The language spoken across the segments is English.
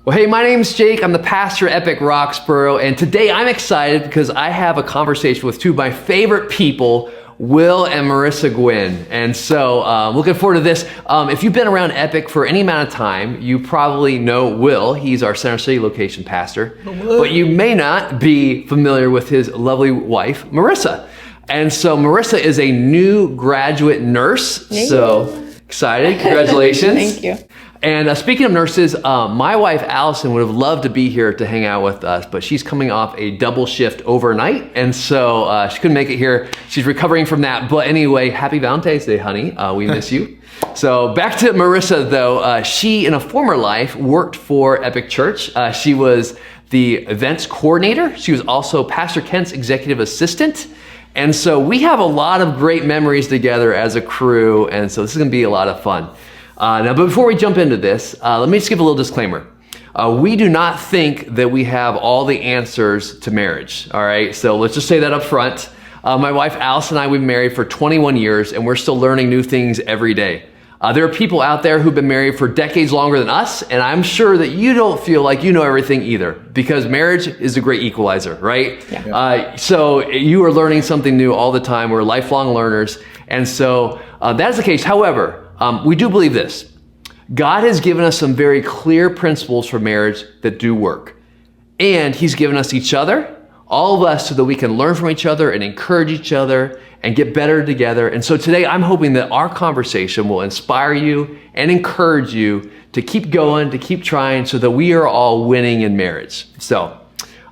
Well, hey, my name's Jake. I'm the pastor at Epic Roxborough, and today I'm excited because I have a conversation with two of my favorite people, Will and Marissa Gwynn. And so looking forward to this. If you've been around Epic for any amount of time, you probably know Will. He's our Center City location pastor. But you may not be familiar with his lovely wife, Marissa. And so Marissa is a new graduate nurse. Yay. So excited. Congratulations. Thank you. And speaking of nurses, my wife, Allison, would have loved to be here to hang out with us, but she's coming off a double shift overnight, and so she couldn't make it here. She's recovering from that. But anyway, happy Valentine's Day, honey. We miss you. So back to Marissa, though. She, in a former life, worked for Epic Church. She was the events coordinator. She was also Pastor Kent's executive assistant. And so we have a lot of great memories together as a crew, and so this is going to be a lot of fun. Now, but before we jump into this, let me just give a little disclaimer. We do not think that we have all the answers to marriage, all right? So let's just say that up front. My wife, Allison, and I, we've been married for 21 years, and we're still learning new things every day. There are people out there who've been married for decades longer than us, and I'm sure that you don't feel like you know everything either, because marriage is a great equalizer, right? Yeah. So you are learning something new all the time. We're lifelong learners, and so that is the case. However, we do believe this. God has given us some very clear principles for marriage that do work. And he's given us each other, all of us, so that we can learn from each other and encourage each other and get better together. And so today I'm hoping that our conversation will inspire you and encourage you to keep going, to keep trying, so that we are all winning in marriage. So,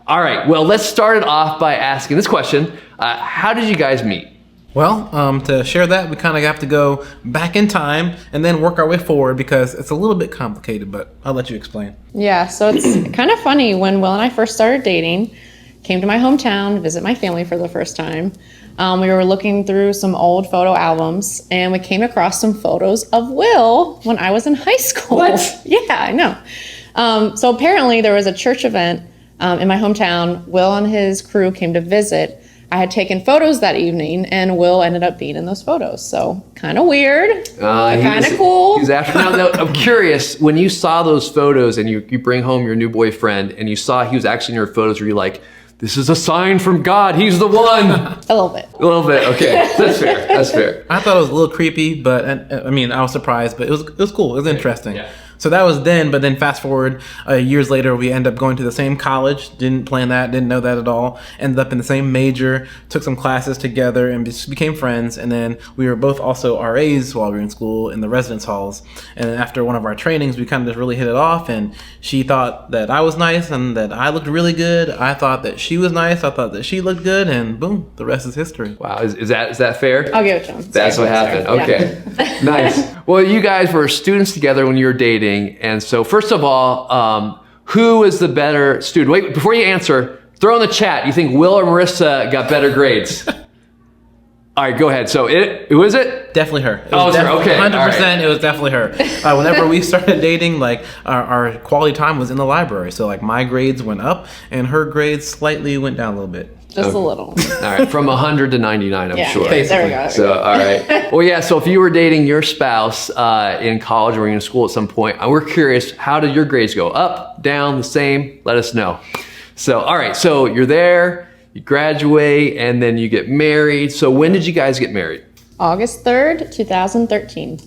all right, well, let's start it off by asking this question. How did you guys meet? Well, to share that, we kind of have to go back in time and then work our way forward, because it's a little bit complicated, but I'll let you explain. Yeah, so it's kind of funny. When Will and I first started dating, came to my hometown to visit my family for the first time. We were looking through some old photo albums, and we came across some photos of Will when I was in high school. What? Yeah, I know. So apparently there was a church event in my hometown. Will and his crew came to visit. I had taken photos that evening, and Will ended up being in those photos. So kind of weird, kind of cool. He's after now. I'm curious, when you saw those photos and you bring home your new boyfriend and you saw he was actually in your photos, were you like, this is a sign from God, he's the one? A little bit. A little bit, okay. That's fair, that's fair. I thought it was a little creepy, but I mean, I was surprised, but it was cool. It was interesting. Yeah. So that was then, but then fast forward years later, we end up going to the same college. Didn't plan that, didn't know that at all. Ended up in the same major, took some classes together, and just became friends. And then we were both also RAs while we were in school in the residence halls. And then after one of our trainings, we kind of just really hit it off. And she thought that I was nice and that I looked really good. I thought that she was nice. I thought that she looked good. And boom, the rest is history. Wow, is that fair? I'll give it to him. That's what happened. Okay, yeah. Nice. Well, you guys were students together when you were dating. And so first of all, who is the better student? Wait, before you answer, throw in the chat. You think Will or Marissa got better grades? All right, go ahead. So who is it? Definitely her. It was her. Okay. 100%. Right. It was definitely her. Whenever we started dating, like our quality time was in the library. So like my grades went up and her grades slightly went down a little bit. Just a little. All right, from 100 to 99, I'm sure. Yeah, there we go. So, all right. Well, yeah, so if you were dating your spouse in college or in school at some point, we're curious, how did your grades go? Up, down, the same? Let us know. So, all right, so you're there, you graduate, and then you get married. So when did you guys get married? August 3rd, 2013.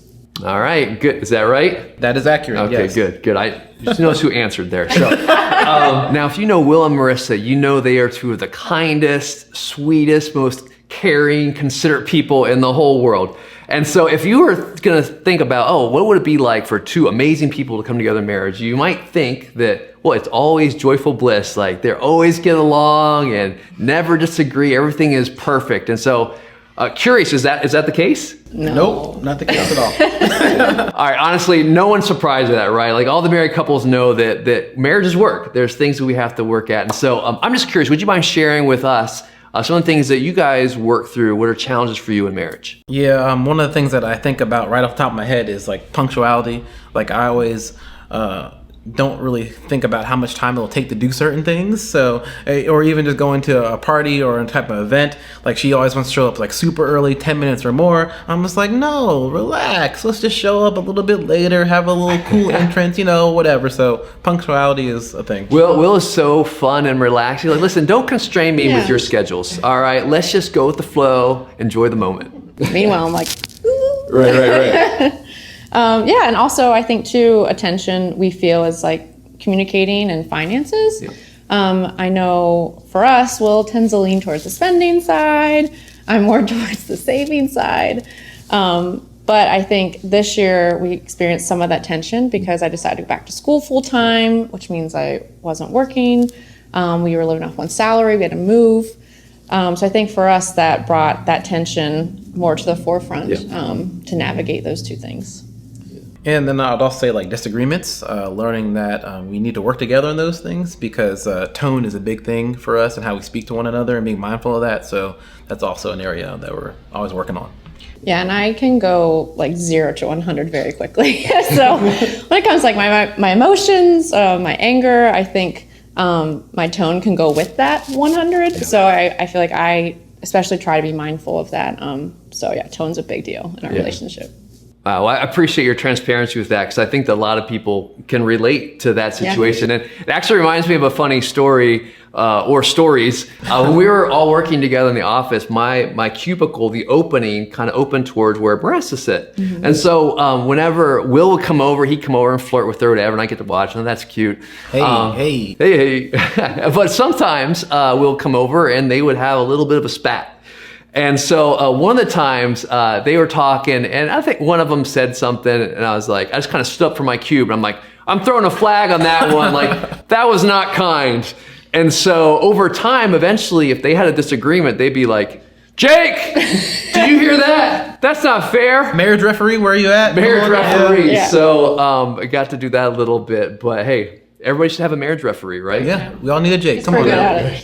All right, good. Is that right? That is accurate, Okay, yes. good. I just noticed who answered there. So, now, if you know Will and Marissa, you know they are two of the kindest, sweetest, most caring, considerate people in the whole world. And so if you were going to think about, what would it be like for two amazing people to come together in marriage, you might think that, well, it's always joyful bliss. Like, they're always get along and never disagree. Everything is perfect. And so, curious, is that the case? No. Nope, not the case at all. All right, honestly, no one's surprised at that, right? Like, all the married couples know that marriages work. There's things that we have to work at. And so I'm just curious, would you mind sharing with us some of the things that you guys work through? What are challenges for you in marriage? Yeah, one of the things that I think about right off the top of my head is like punctuality. Like I always don't really think about how much time it'll take to do certain things. So, or even just going to a party or a type of event, like she always wants to show up like super early, 10 minutes or more. I'm just like, no, relax. Let's just show up a little bit later, have a little cool entrance, whatever. So punctuality is a thing. Will is so fun and relaxing. Like, listen, don't constrain me with your schedules. All right, let's just go with the flow, enjoy the moment. Meanwhile, I'm like, ooh. Right. And also I think too, attention we feel is like communicating and finances. Yeah. I know for us, Will tends to lean towards the spending side. I'm more towards the saving side. But I think this year we experienced some of that tension because I decided to go back to school full time, which means I wasn't working. We were living off one salary, we had to move. So I think for us that brought that tension more to the forefront to navigate those two things. And then I'd also say like disagreements, learning that we need to work together on those things because tone is a big thing for us and how we speak to one another and being mindful of that. So that's also an area that we're always working on. Yeah, and I can go like 0 to 100 very quickly. So when it comes to like my emotions, my anger, I think my tone can go with that 100. Yeah. So I feel like I especially try to be mindful of that. So yeah, tone's a big deal in our relationship. Wow, I appreciate your transparency with that because I think that a lot of people can relate to that situation. And it actually reminds me of a funny story or stories. When we were all working together in the office, my cubicle, the opening kind of opened towards where Marissa sit. Mm-hmm. And so whenever Will would come over, he'd come over and flirt with her or whatever, and I get to watch, and that's cute. Hey. But sometimes Will come over and they would have a little bit of a spat. And so one of the times they were talking, and I think one of them said something, and I was like, I just kind of stood up from my cube, and I'm like, I'm throwing a flag on that one. Like, that was not kind. And so over time, eventually, if they had a disagreement, they'd be like, Jake, did you hear that? That's not fair. Marriage referee, where are you at? Marriage referee. Yeah. So I got to do that a little bit, but hey, everybody should have a marriage referee, right? Yeah, we all need a Jake. Come on now.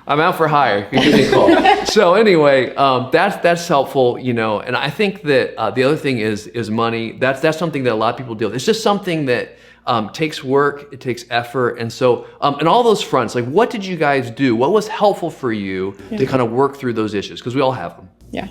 I'm out for hire. You give me a call. So anyway, that's helpful, and I think that the other thing is money. That's something that a lot of people deal with. It's just something that takes work, it takes effort. And so in all those fronts, like what did you guys do? What was helpful for you to kind of work through those issues? Because we all have them. Yeah.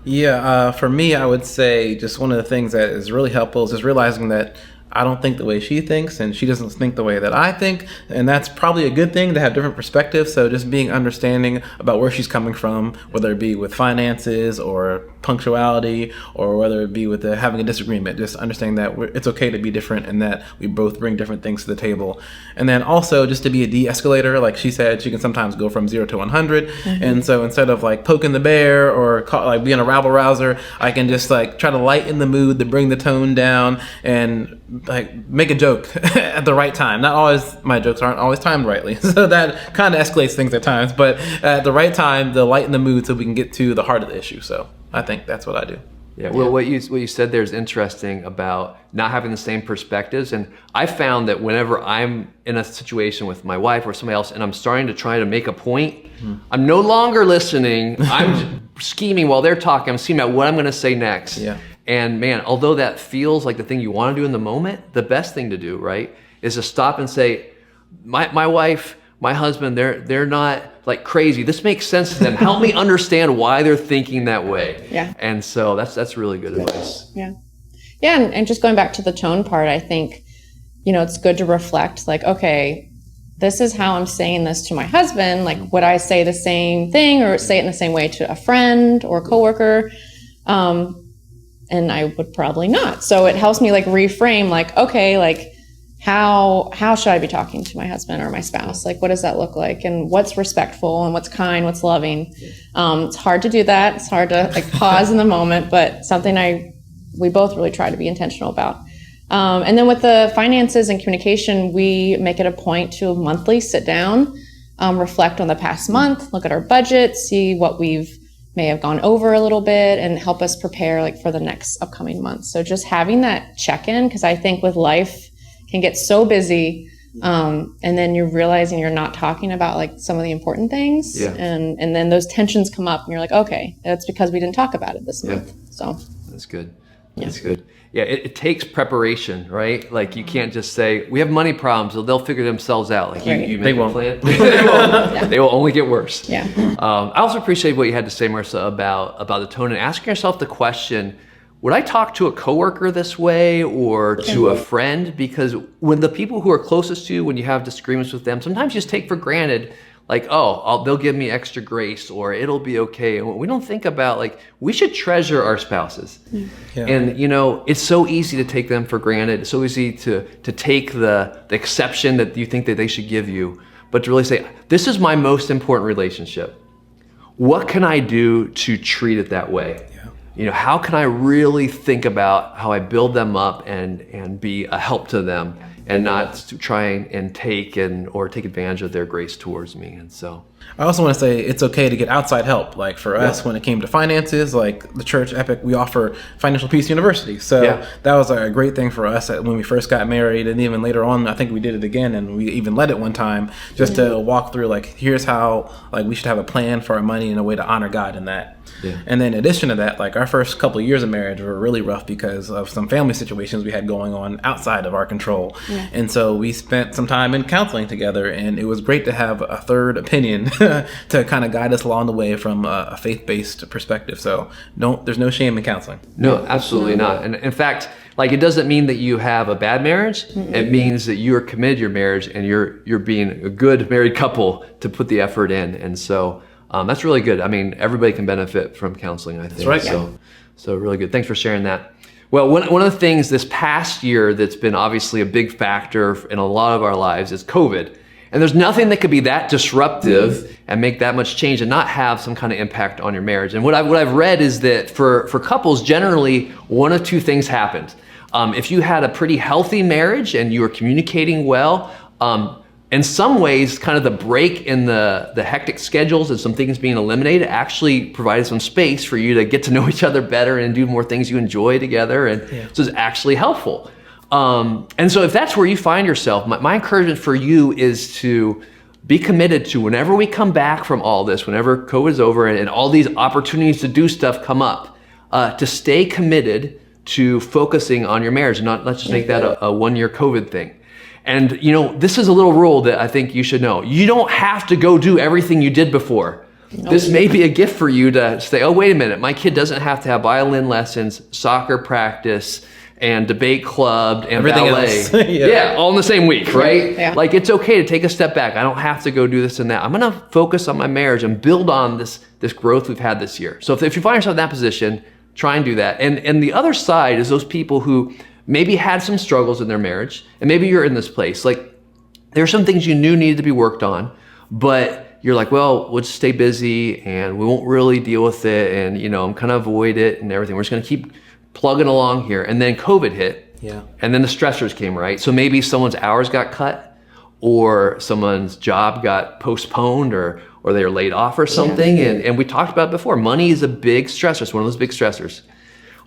Yeah, for me, I would say just one of the things that is really helpful is just realizing that I don't think the way she thinks, and she doesn't think the way that I think, and that's probably a good thing to have different perspectives. So just being understanding about where she's coming from, whether it be with finances or punctuality, or whether it be with having a disagreement, just understanding that it's okay to be different and that we both bring different things to the table. And then also just to be a de-escalator, like she said, she can sometimes go from 0 to 100. Mm-hmm. And so instead of like poking the bear or like being a rabble rouser, I can just like try to lighten the mood, to bring the tone down, and like make a joke at the right time. Not always, my jokes aren't always timed rightly, so that kind of escalates things at times, but at the right time to lighten the mood so we can get to the heart of the issue. So I think that's what I do. Yeah, well, what you said there is interesting about not having the same perspectives. And I found that whenever I'm in a situation with my wife or somebody else and I'm starting to try to make a point, I'm no longer listening. I'm scheming while they're talking. I'm scheming out what I'm going to say next. Yeah. And man, although that feels like the thing you want to do in the moment, the best thing to do, right, is to stop and say, my wife, my husband, they're not like crazy. This makes sense to them. Help me understand why they're thinking that way. Yeah. And so that's really good advice. Yeah. Yeah, and just going back to the tone part, I think, it's good to reflect like, okay, this is how I'm saying this to my husband. Like, would I say the same thing or say it in the same way to a friend or a coworker? And I would probably not. So it helps me like reframe like, okay, like how should I be talking to my husband or my spouse? Like, what does that look like? And what's respectful and what's kind, what's loving? It's hard to do that. It's hard to like pause in the moment, but something we both really try to be intentional about. And then with the finances and communication, we make it a point to monthly sit down, reflect on the past month, look at our budget, see what we've may have gone over a little bit and help us prepare like for the next upcoming month. So just having that check-in, because I think with life can get so busy, and then you're realizing you're not talking about like some of the important things, and then those tensions come up and you're like, okay, that's because we didn't talk about it this month. So that's good. That's good. yeah, it takes preparation, right? Like you can't just say, we have money problems, so they'll figure themselves out. Like you make a plan. They won't. They will only get worse. Yeah. I also appreciate what you had to say, Marissa, about the tone and asking yourself the question, would I talk to a coworker this way or to a friend? Because when the people who are closest to you, when you have disagreements with them, sometimes you just take for granted, like, they'll give me extra grace or it'll be okay. And we don't think about, like, we should treasure our spouses. Yeah. And, it's so easy to take them for granted. It's so easy to take the exception that you think that they should give you, but to really say, this is my most important relationship. What can I do to treat it that way? How can I really think about how I build them up and be a help to them and not to try and take advantage of their grace towards me. And so I also want to say it's okay to get outside help. Like for us, when it came to finances, like the church Epic, we offer Financial Peace University. So that was a great thing for us when we first got married. And even later on, I think we did it again. And we even led it one time just to walk through, like, here's how, like, we should have a plan for our money and a way to honor God in that. Yeah. And then in addition to that, like our first couple of years of marriage were really rough because of some family situations we had going on outside of our control. Yeah. And so we spent some time in counseling together, and it was great to have a third opinion to kind of guide us along the way from a faith-based perspective. So there's no shame in counseling. No, absolutely not. And in fact, like, it doesn't mean that you have a bad marriage. Mm-hmm. It means that you are committed to your marriage and you're being a good married couple to put the effort in. And so that's really good. I mean, everybody can benefit from counseling, I think. That's right. So really good. Thanks for sharing that. Well, one of the things this past year that's been obviously a big factor in a lot of our lives is COVID. And there's nothing that could be that disruptive and make that much change and not have some kind of impact on your marriage. And what I've read is that for couples, generally one of two things happened. If you had a pretty healthy marriage and you were communicating well, in some ways, kind of the break in the hectic schedules and some things being eliminated actually provided some space for you to get to know each other better and do more things you enjoy together. And so it's actually helpful. And so if that's where you find yourself, my encouragement for you is to be committed to, whenever we come back from all this, whenever COVID is over and all these opportunities to do stuff come up, to stay committed to focusing on your marriage and not let's just make that a one-year COVID thing. And this is a little rule that I think you should know. You don't have to go do everything you did before. Nope. This may be a gift for you to say, oh, wait a minute, my kid doesn't have to have violin lessons, soccer practice, and debate club, and everything ballet. All in the same week, right? Yeah. Like, it's okay to take a step back. I don't have to go do this and that. I'm gonna focus on my marriage and build on this growth we've had this year. So if you find yourself in that position, try and do that. And the other side is those people who maybe had some struggles in their marriage, and maybe you're in this place. Like, there are some things you knew needed to be worked on, but you're like, well, we'll just stay busy and we won't really deal with it, and I'm kind of avoid it and everything. We're just gonna keep plugging along here. And then COVID hit, and then the stressors came, right? So maybe someone's hours got cut, or someone's job got postponed, or they were laid off or something. And we talked about it before. Money is a big stressor. It's one of those big stressors.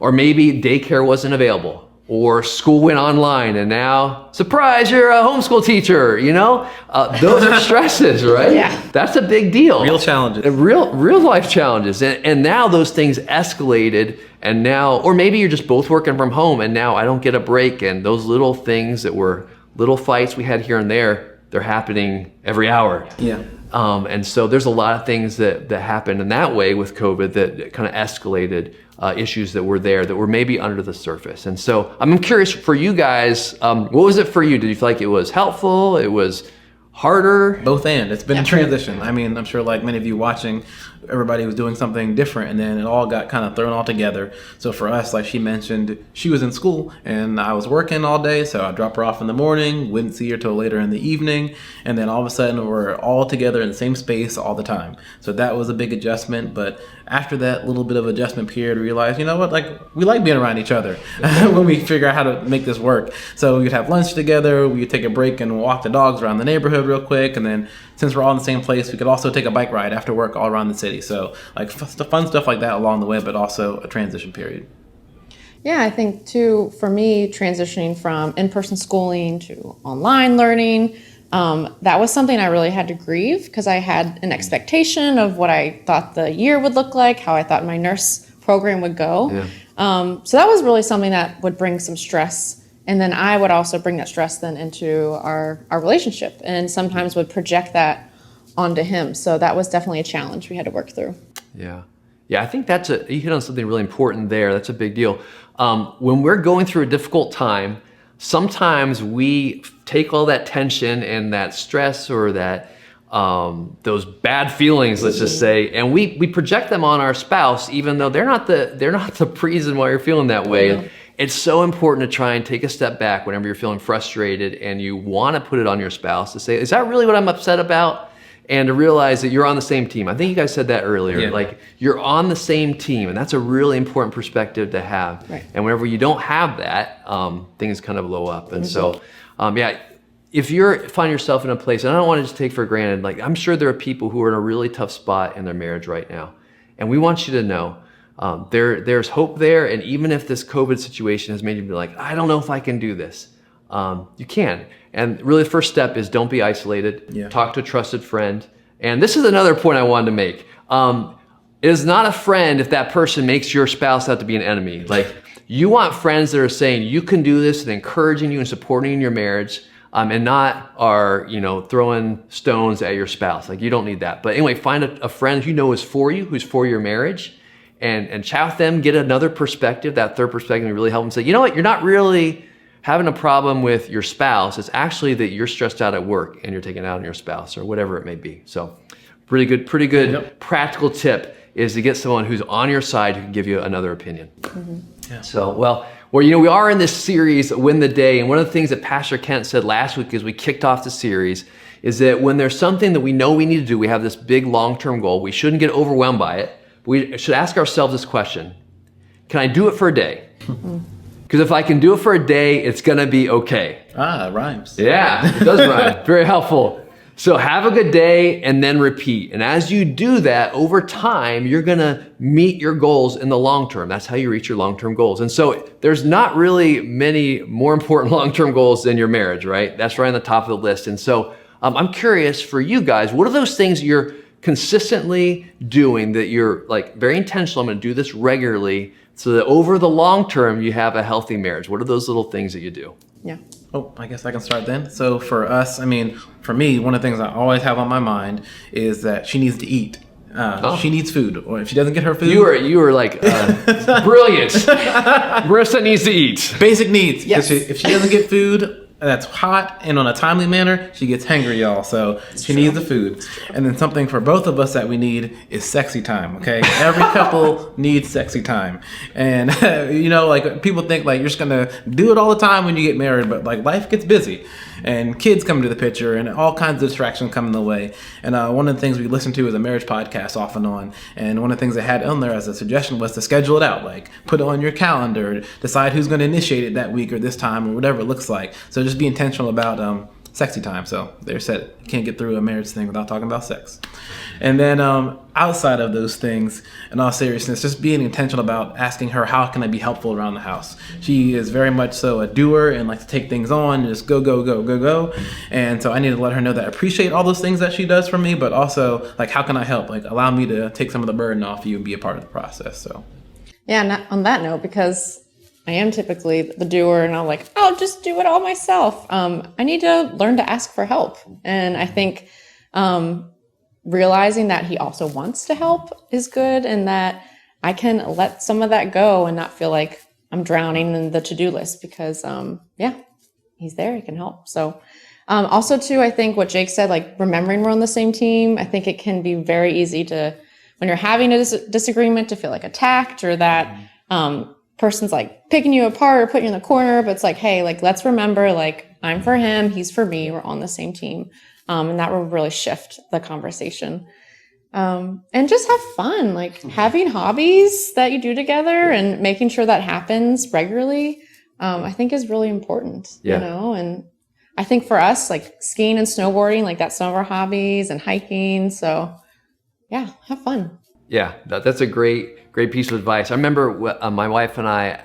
Or maybe daycare wasn't available, or school went online and now, surprise, you're a homeschool teacher, those are stresses, right? Yeah. That's a big deal. Real challenges. Real life challenges. And now those things escalated, and now, or maybe you're just both working from home and now I don't get a break, and those little things that were little fights we had here and there, they're happening every hour. Yeah. And so there's a lot of things that happened in that way with COVID that kind of escalated issues that were there that were maybe under the surface. And so I'm curious for you guys, what was it for you? Did you feel like it was helpful? It was harder? Both and. It's been a transition. I mean, I'm sure like many of you watching, everybody was doing something different, and then it all got kind of thrown all together. So for us, like she mentioned, she was in school and I was working all day, so I dropped her off in the morning, wouldn't see her till later in the evening, and then all of a sudden we're all together in the same space all the time. So that was a big adjustment, but after that little bit of adjustment period, we realized, you know what, like we like being around each other when we figure out how to make this work. So we'd have lunch together, we'd take a break and walk the dogs around the neighborhood real quick, and then since we're all in the same place, we could also take a bike ride after work all around the city. So like fun stuff like that along the way, but also a transition period. Yeah, I think too, for me, transitioning from in-person schooling to online learning, that was something I really had to grieve, because I had an expectation of what I thought the year would look like, how I thought my nurse program would go. So that was really something that would bring some stress. And then I would also bring that stress then into our relationship, and sometimes would project that onto him. So that was definitely a challenge we had to work through. Yeah. I think you hit on something really important there. That's a big deal. When we're going through a difficult time, sometimes we take all that tension and that stress or that those bad feelings, let's just say, and we project them on our spouse, even though they're not the reason why you're feeling that way. And it's so important to try and take a step back whenever you're feeling frustrated and you want to put it on your spouse to say, is that really what I'm upset about? And to realize that you're on the same team. I think you guys said that earlier. Yeah. Like, you're on the same team, and that's a really important perspective to have. Right. And whenever you don't have that, things kind of blow up. And so, if you find yourself in a place, and I don't want to just take for granted, like, I'm sure there are people who are in a really tough spot in their marriage right now. And we want you to know there's hope there. And even if this COVID situation has made you be like, I don't know if I can do this, you can. And really the first step is don't be isolated. Yeah. Talk to a trusted friend. And this is another point I wanted to make. It is not a friend if that person makes your spouse out to be an enemy. Like, you want friends that are saying you can do this and encouraging you and supporting you in your marriage, and not are, throwing stones at your spouse. Like, you don't need that. But anyway, find a friend who you know is for you, who's for your marriage, and chat with them, get another perspective, that third perspective, and really help them say, you know what, you're not really having a problem with your spouse. It's actually that you're stressed out at work and you're taking it out on your spouse or whatever it may be. So pretty good practical tip is to get someone who's on your side who can give you another opinion. Yeah. So, we are in this series, Win the Day. And one of the things that Pastor Kent said last week as we kicked off the series is that when there's something that we know we need to do, we have this big long-term goal, we shouldn't get overwhelmed by it. We should ask ourselves this question: can I do it for a day? Because if I can do it for a day, it's going to be okay. It rhymes. Yeah, it does rhyme. Very helpful. So have a good day and then repeat. And as you do that, over time, you're going to meet your goals in the long term. That's how you reach your long-term goals. And so there's not really many more important long-term goals than your marriage, right? That's right on the top of the list. And so I'm curious for you guys, what are those things you're consistently doing that you're like very intentional? I'm going to do this regularly so that over the long term, you have a healthy marriage. What are those little things that you do? Yeah. Oh, I guess I can start then. So for us, for me, one of the things I always have on my mind is that she needs to eat. She needs food, or if she doesn't get her food, you were like brilliant. Marissa needs to eat. Basic needs. Yes. If she doesn't get food that's hot and on a timely manner, she gets hangry, y'all. So she needs the food. And then something for both of us that we need is sexy time. Okay, every couple needs sexy time. And like people think like you're just gonna do it all the time when you get married, but like life gets busy, and kids come into the picture, and all kinds of distractions come in the way. And one of the things we listen to is a marriage podcast off and on. And one of the things they had on there as a suggestion was to schedule it out, like put it on your calendar, decide who's going to initiate it that week or this time or whatever it looks like. So just be intentional about sexy time. So they said you can't get through a marriage thing without talking about sex. And then outside of those things, in all seriousness, just being intentional about asking her, how can I be helpful around the house? She is very much so a doer and likes to take things on and just go. And so I need to let her know that I appreciate all those things that she does for me, but also like, how can I help? Like, allow me to take some of the burden off you and be a part of the process. So Yeah, and on that note, because I am typically the doer and I'll just do it all myself. I need to learn to ask for help. And I think realizing that he also wants to help is good, and that I can let some of that go and not feel like I'm drowning in the to-do list, because he's there, he can help. So also too, I think what Jake said, like remembering we're on the same team, I think it can be very easy to, when you're having a disagreement, to feel like attacked, or that person's like picking you apart or putting you in the corner. But it's like, hey, like, let's remember, like, I'm for him, he's for me, we're on the same team. And that will really shift the conversation. And just have fun, like having hobbies that you do together and making sure that happens regularly, I think is really important, and I think for us, like skiing and snowboarding, like that's some of our hobbies, and hiking. So yeah, have fun. Yeah, that's a great piece of advice. I remember my wife and I,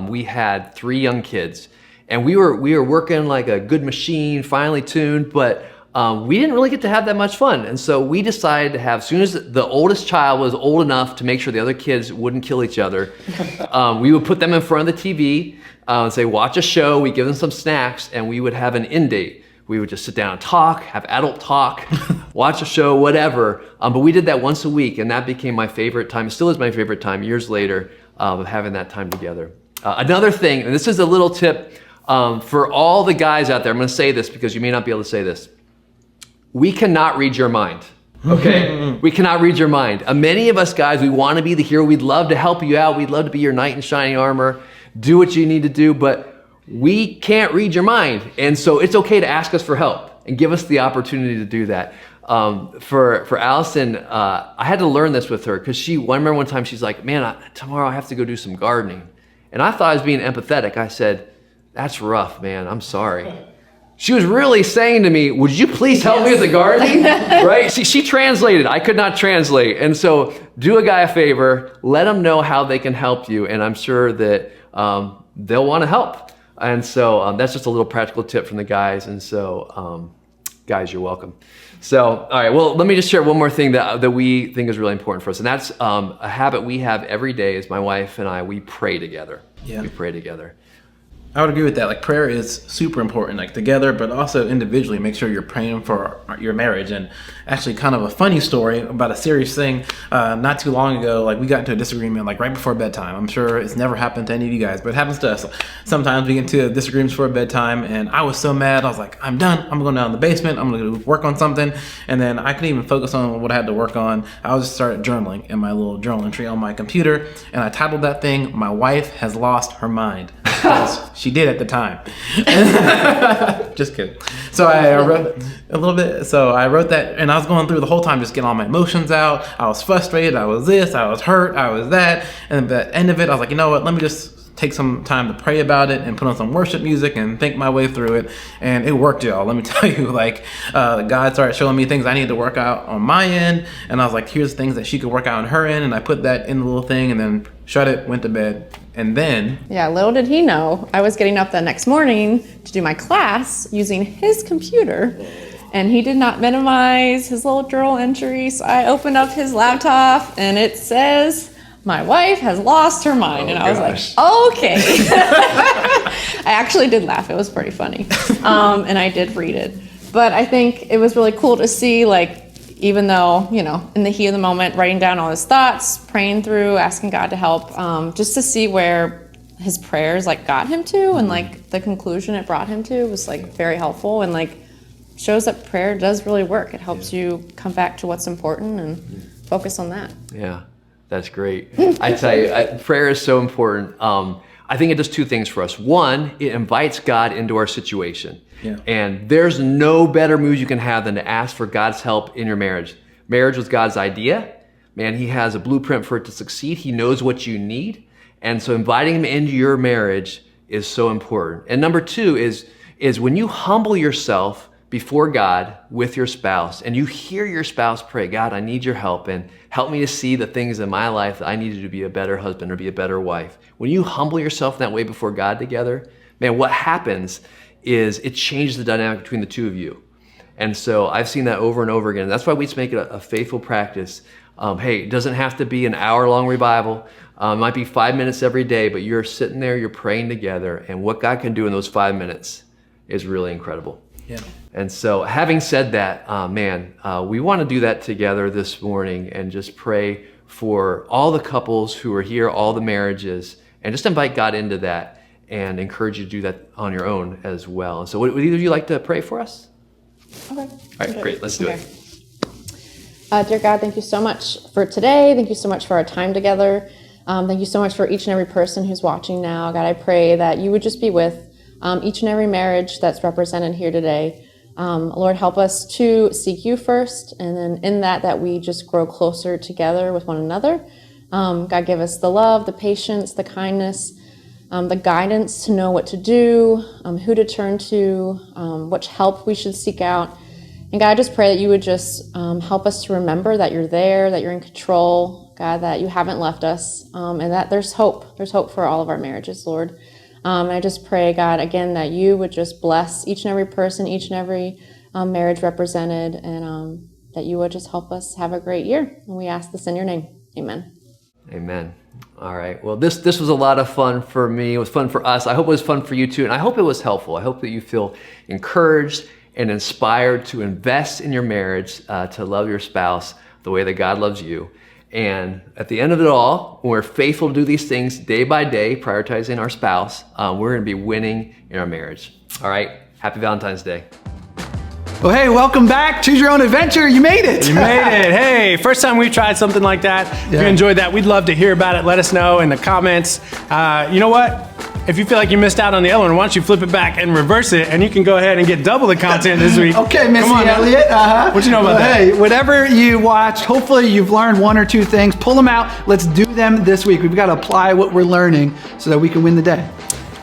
we had 3 young kids, and we were working like a good machine, finely tuned, but we didn't really get to have that much fun. And so we decided to have, as soon as the oldest child was old enough to make sure the other kids wouldn't kill each other, we would put them in front of the TV and say, watch a show, we give them some snacks, and we would have an end date. We would just sit down and talk, have adult talk, watch a show, whatever. But we did that once a week, and that became my favorite time. It still is my favorite time years later of having that time together. Another thing, and this is a little tip for all the guys out there. I'm going to say this because you may not be able to say this. We cannot read your mind. Okay? We cannot read your mind. Many of us guys, we want to be the hero. We'd love to help you out. We'd love to be your knight in shining armor. Do what you need to do, but we can't read your mind. And so it's okay to ask us for help and give us the opportunity to do that. For Allison, I had to learn this with her because I remember one time she's like, man, tomorrow I have to go do some gardening. And I thought I was being empathetic. I said, that's rough, man. I'm sorry. She was really saying to me, would you please help me with the gardening? Right? She translated. I could not translate. And so do a guy a favor, let them know how they can help you. And I'm sure that they'll want to help. And so that's just a little practical tip from the guys. And so guys, you're welcome. So, all right, well, let me just share one more thing that we think is really important for us. And that's a habit we have every day is my wife and I, we pray together. Yeah. We pray together. I would agree with that. Like, prayer is super important, like together, but also individually. Make sure you're praying for your marriage. And actually, kind of a funny story about a serious thing. Not too long ago, like we got into a disagreement like right before bedtime. I'm sure it's never happened to any of you guys, but it happens to us. Sometimes we get into disagreements before bedtime, and I was so mad. I was like, I'm done. I'm going down in the basement. I'm going to work on something. And then I couldn't even focus on what I had to work on. I just started journaling in my little journal entry on my computer, and I titled that thing, "My Wife Has Lost Her Mind." Because she did at the time. Just kidding. So I wrote a little bit. So I wrote that, and I was going through the whole time just getting all my emotions out. I was frustrated. I was this. I was hurt. I was that. And at the end of it, I was like, you know what? Let me just take some time to pray about it and put on some worship music and think my way through it. And it worked, y'all. Let me tell you, like, God started showing me things I needed to work out on my end. And I was like, here's things that she could work out on her end. And I put that in the little thing and then shut it, went to bed. And then... Yeah, little did he know, I was getting up the next morning to do my class using his computer. And he did not minimize his little journal entry. So I opened up his laptop and it says, "My wife has lost her mind." And I was like, okay. I actually did laugh. It was pretty funny. And I did read it. But I think it was really cool to see, like, even though, you know, in the heat of the moment, writing down all his thoughts, praying through, asking God to help, just to see where his prayers, like, got him to and, like, the conclusion it brought him to was, like, very helpful and, like, shows that prayer does really work. It helps you come back to what's important and focus on that. Yeah. That's great. I tell you, prayer is so important. I think it does two things for us. One, it invites God into our situation. Yeah. And there's no better mood you can have than to ask for God's help in your marriage. Marriage was God's idea. Man, he has a blueprint for it to succeed. He knows what you need. And so inviting him into your marriage is so important. And number two is when you humble yourself before God with your spouse and you hear your spouse pray, "God, I need your help and help me to see the things in my life that I need to do to be a better husband or be a better wife." When you humble yourself in that way before God together, man, what happens is it changes the dynamic between the two of you. And so I've seen that over and over again. That's why we just make it a faithful practice. Hey, it doesn't have to be an hour-long revival. It might be 5 minutes every day, but you're sitting there, you're praying together, and what God can do in those 5 minutes is really incredible. Yeah. And so having said that, we want to do that together this morning and just pray for all the couples who are here, all the marriages, and just invite God into that and encourage you to do that on your own as well. And so would either of you like to pray for us? Okay. All right, great. Let's do it. Dear God, thank you so much for today. Thank you so much for our time together. Thank you so much for each and every person who's watching now. God, I pray that you would just be with each and every marriage that's represented here today. Lord, help us to seek you first, and then in that we just grow closer together with one another. God, give us the love, the patience, the kindness, the guidance to know what to do, who to turn to, which help we should seek out. And God, I just pray that you would just help us to remember that you're there, that you're in control, God, that you haven't left us, and that there's hope. There's hope for all of our marriages, Lord. And I just pray, God, again, that you would just bless each and every person, each and every marriage represented, and that you would just help us have a great year. And we ask this in your name. Amen. Amen. All right. Well, this was a lot of fun for me. It was fun for us. I hope it was fun for you too. And I hope it was helpful. I hope that you feel encouraged and inspired to invest in your marriage, to love your spouse the way that God loves you. And at the end of it all, when we're faithful to do these things day by day, prioritizing our spouse, we're going to be winning in our marriage. All right. Happy Valentine's Day. Well, hey, welcome back. Choose your own adventure. You made it. You made it. Hey, first time we've tried something like that. If you enjoyed that, we'd love to hear about it. Let us know in the comments. You know what? If you feel like you missed out on the other one, why don't you flip it back and reverse it, and you can go ahead and get double the content this week. Okay, Missy Elliott. What you know about that? Hey, whatever you watched, hopefully you've learned one or two things. Pull them out. Let's do them this week. We've got to apply what we're learning so that we can win the day.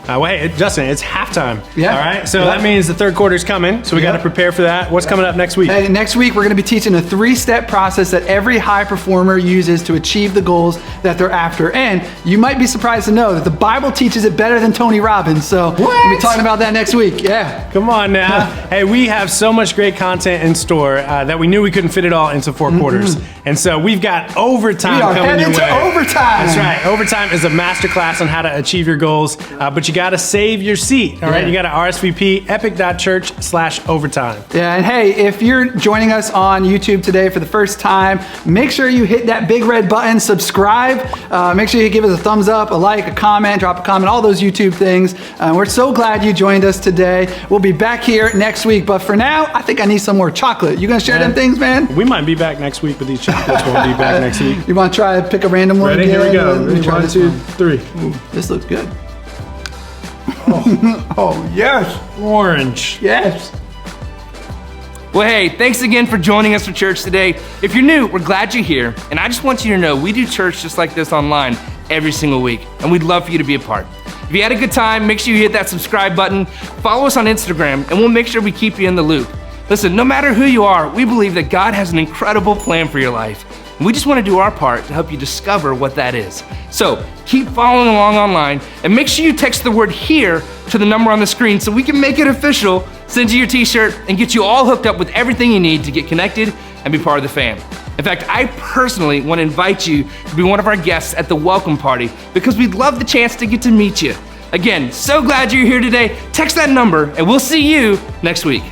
Wait, Justin, it's halftime. Yeah. All right. So that means the third quarter's coming. So we got to prepare for that. What's coming up next week? Hey, next week, we're going to be teaching a 3-step process that every high performer uses to achieve the goals that they're after. And you might be surprised to know that the Bible teaches it better than Tony Robbins. So we'll be talking about that next week. Yeah. Come on now. Hey, we have so much great content in store that we knew we couldn't fit it all into 4 quarters. And so we've got overtime coming your way. We are headed to overtime. That's right. Overtime is a masterclass on how to achieve your goals, but you got to save your seat. All right. You got to RSVP epic.church/overtime. Yeah. And hey, if you're joining us on YouTube today for the first time, make sure you hit that big red button, subscribe. Make sure you give us a thumbs up, a like, a comment, drop a comment, all those YouTube things. We're so glad you joined us today. We'll be back here next week. But for now, I think I need some more chocolate. You gonna share them things, man? We might be back next week with these chocolates. We'll be back next week. You want to try to pick a random one? Ready? Here we go. Let me try 1, 2, 3. Ooh, this looks good. Oh, yes. Orange. Yes. Well, hey, thanks again for joining us for church today. If you're new, we're glad you're here. And I just want you to know we do church just like this online every single week. And we'd love for you to be a part. If you had a good time, make sure you hit that subscribe button. Follow us on Instagram, and we'll make sure we keep you in the loop. Listen, no matter who you are, we believe that God has an incredible plan for your life. And we just want to do our part to help you discover what that is. So keep following along online, and make sure you text the word HERE to the number on the screen so we can make it official, send you your t-shirt, and get you all hooked up with everything you need to get connected and be part of the fam. In fact, I personally want to invite you to be one of our guests at the welcome party because we'd love the chance to get to meet you. Again, so glad you're here today. Text that number, and we'll see you next week.